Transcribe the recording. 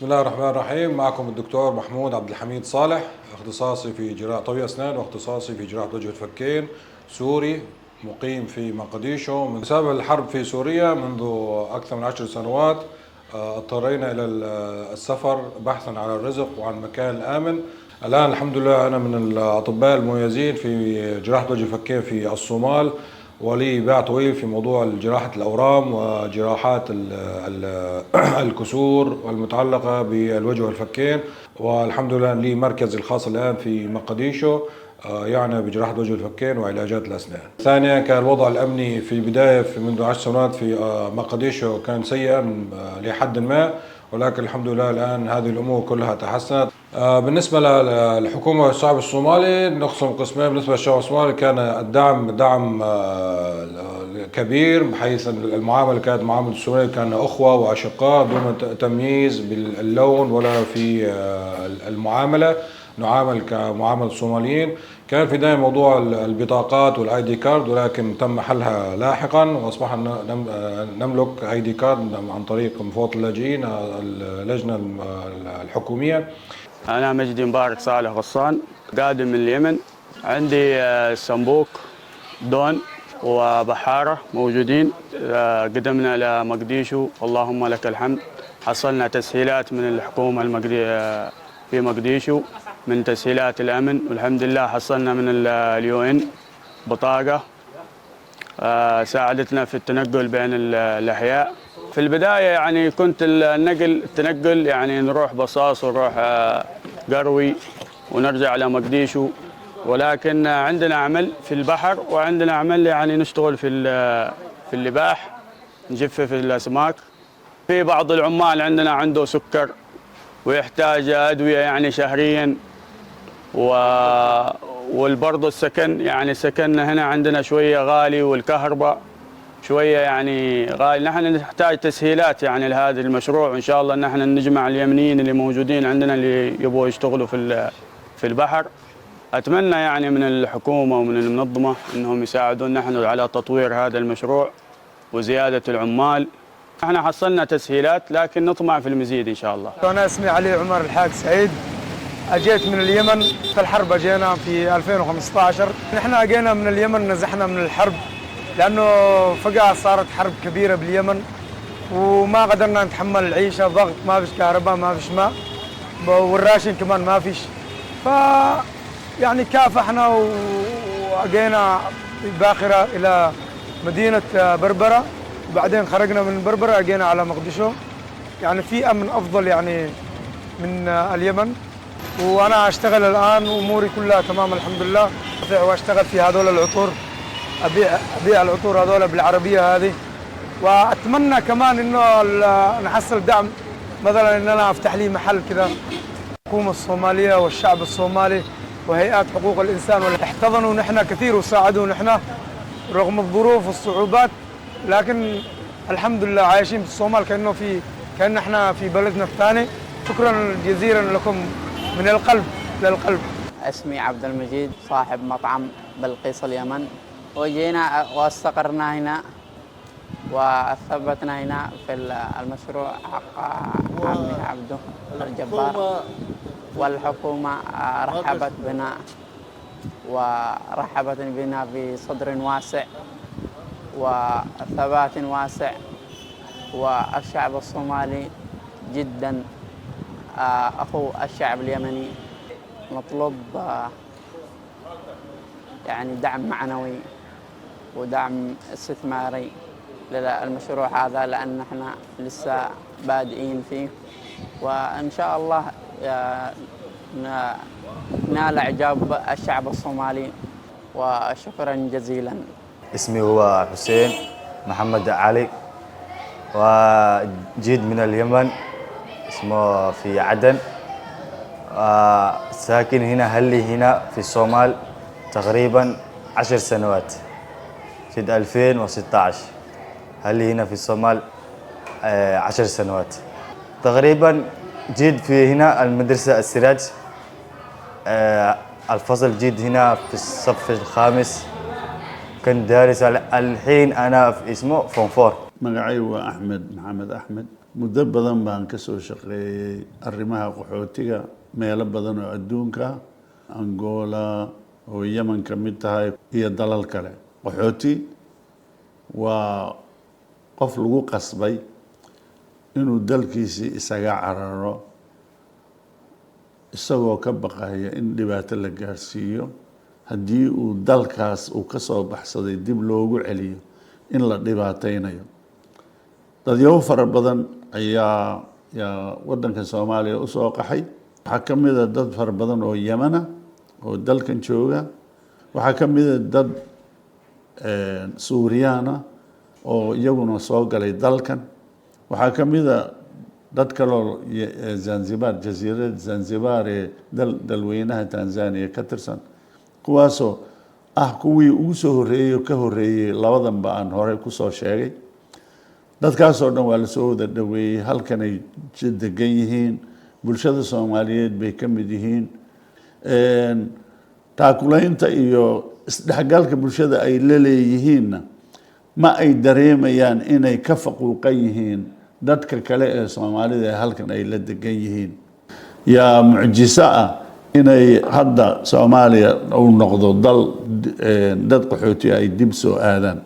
الله الرحمن الرحيم. معكم الدكتور محمود عبد الحميد صالح، اختصاصي في جراحة طبيب أسنان واختصاصي في جراحة وجه الفكين، سوري مقيم في مقديشو. من سبب الحرب في سوريا منذ أكثر من 10 سنوات اضطرينا إلى السفر بحثا على الرزق وعن مكان آمن. الآن الحمد لله أنا من الأطباء المميزين في جراحة وجه الفكين في الصومال، ولي باع طويل في موضوع جراحة الأورام وجراحات الكسور والمتعلقة بالوجه والفكين، والحمد لله لي مركزي الخاص الآن في مقديشو يعني بجراحة وجه الفكين وعلاجات الأسنان. ثانيا كان الوضع الأمني في البداية منذ 10 سنوات في مقديشو كان سيئا لحد ما، ولكن الحمد لله الآن هذه الأمور كلها تحسنت. بالنسبة للحكومة والشعب الصومالي نقسم قسمين. بالنسبة للشعب الصومالي كان الدعم دعم كبير، بحيث المعاملة كانت معاملة الصوماليين كان أخوة وأشقاء دون تمييز باللون ولا في المعاملة، نعامل كمعاملة الصوماليين. كان في دائما موضوع البطاقات والاي دي كارد، ولكن تم حلها لاحقا واصبحنا نملك اي دي كارد عن طريق مفوضية اللاجئين اللجنة الحكومية. أنا مجدي مبارك صالح غصان، قادم من اليمن. عندي سمبوك دون وبحارة موجودين. قدمنا لمقديشو، اللهم لك الحمد. حصلنا تسهيلات من الحكومة في مقديشو من تسهيلات الأمن، والحمد لله حصلنا من اليو ان بطاقة ساعدتنا في التنقل بين الأحياء. في البداية يعني كنت التنقل يعني نروح بصاص ونروح قروي ونرجع على مقديشو، ولكن عندنا عمل في البحر وعندنا عمل يعني نشتغل في اللباح، نجفف الأسماك. في بعض العمال عندنا عنده سكر ويحتاج أدوية يعني شهريا، والبرضه السكن يعني سكننا هنا عندنا شوية غالي، والكهرباء شوية يعني غالي. نحن نحتاج تسهيلات يعني لهذا المشروع، وإن شاء الله نحن نجمع اليمنيين اللي موجودين عندنا اللي يبغوا يشتغلوا في البحر. أتمنى يعني من الحكومة ومن المنظمة أنهم يساعدون نحن على تطوير هذا المشروع وزيادة العمال. احنا حصلنا تسهيلات لكن نطمع في المزيد إن شاء الله. أنا اسمي علي عمر الحاج سعيد، أجيت من اليمن في الحرب. أجينا في 2015. نحن أجينا من اليمن، نزحنا من الحرب لأنه فجأة صارت حرب كبيرة باليمن وما قدرنا نتحمل العيشة، ضغط، ما فيش كهرباء، ما فيش ماء، والراشن كمان ما فيش. يعني كافحنا وأجينا باخرة إلى مدينة بربرة، وبعدين خرجنا من بربرة أجينا على مقديشو. يعني في أمن أفضل يعني من اليمن. وأنا أشتغل الآن وأموري كلها تمام الحمد لله، وأشتغل في هذول العطور، أبيع العطور هذول بالعربية هذه. وأتمنى كمان إنه نحصل دعم، مثلا إن أنا أفتح لي محل كذا. الحكومة الصومالية والشعب الصومالي وهيئات حقوق الإنسان واللي احتضنوا نحن كثير وساعدوا نحن رغم الظروف والصعوبات، لكن الحمد لله عايشين في الصومال كأن احنا في بلدنا الثاني. شكرا جزيلا لكم من القلب للقلب. اسمي عبد المجيد، صاحب مطعم بلقيس اليمن، وجينا واستقرنا هنا وثبتنا هنا في المشروع حق عمي عبده الجبار. والحكومة رحبت بنا ورحبت بنا بصدر واسع وثبات واسع. والشعب الصومالي جدا أخو الشعب اليمني. مطلوب يعني دعم معنوي ودعم استثماري للمشروع هذا، لأن احنا لسه بادئين فيه، وإن شاء الله نال إعجاب الشعب الصومالي. وشكرا جزيلا. اسمي هو حسين محمد علي، وجيت من اليمن، اسمه في عدن. ساكن هنا في الصومال تقريبا 10 سنوات، في 2016. هنا في الصومال 10 سنوات تقريبا. جيت في هنا المدرسة السراج، الفصل جيت هنا في الصف الخامس، كنت دارس. الحين أنا في اسمه فون 4. مقعي هو أحمد محمد أحمد، muddo badan baan ka soo shaqeeyay arrimaha qaxootiga meelo badan oo adduunka Angola oo Yemen ka mid tahay iyo dalal kale. Qaxooti waa qof lagu qasbay inuu dalkiisii isaga cararo isagoo ka baqaya in dhibaato la gaarsiiyo haddii uu dalkaas uu ka soo baxsaday dib loogu celiyo in la dhibaataynayo. dadyo fara badan ayaa waddanka Soomaaliya u soo qaxay. waxaa ka mid ah dad fara badan oo Yemen ah oo dalkan jooga. waxaa ka mid ah dad Suuriyaana oo iyaguna soo galay dalkan. waxaa ka mid ah dad kaloo Zanzibar jasiirada Zanzibar ee dalweynaha Tanzania ka tirsan kuwaasoo kuwii ugu soo horeeyay ka horeeyay labadanba aan hore ku soo sheegay. dadkaasoo dhan waa la soo wada dhaweeyay halkan ay degan yihiin. bulshada Soomaaliyeed bay ka mid yihiin. taakulaynta iyo isdhexgalka bulshada ay la leeyihiinna ma ay dareemayaan inay ka faquuqan yihiin dadka kale ee Soomaalida ee halkan ay la degan yihiin. yaa mucjiso ah inay hadda Soomaaliya uu noqdo dad qaxooti ay dib soo aadaan.